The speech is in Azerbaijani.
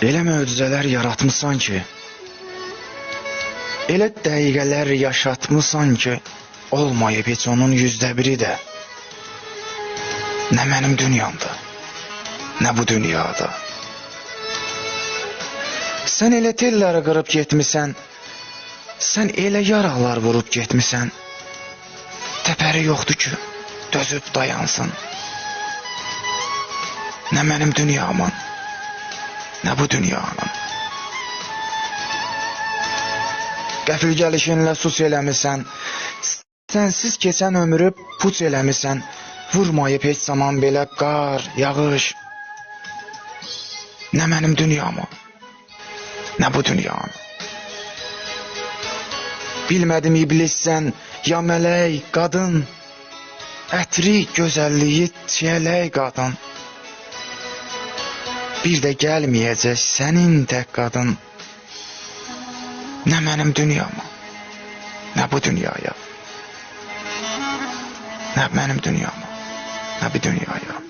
Elə möcüzələr yaratmısan ki, elə dəqiqələr yaşatmısan ki, olmayıb heç onun 100%-i də. Nə mənim dünyamda, nə bu dünyada. Sən elə telləri qırıb getmisən, sən elə yaralar vurub getmisən, təpəri yoxdur ki, dözüb dayansın. Nə mənim dünyamın, nə bu dünyanın. Qəfil gəlişinlə sus eləmisən, sənsiz keçən ömrü puç eləmisən, vurmayıb heç zaman belə qar, yağış. Nə mənim dünyamı, nə bu dünyanı. Bilmədim iblissən, ya mələk, qadın, ətri, gözəlliyi, çiyələk qadın. Bir də gəlməyəcək sənin tək qadın. Nə mənim dünyamı, nə bu dünyaya. Nə mənim dünyamı, nə bir dünyaya.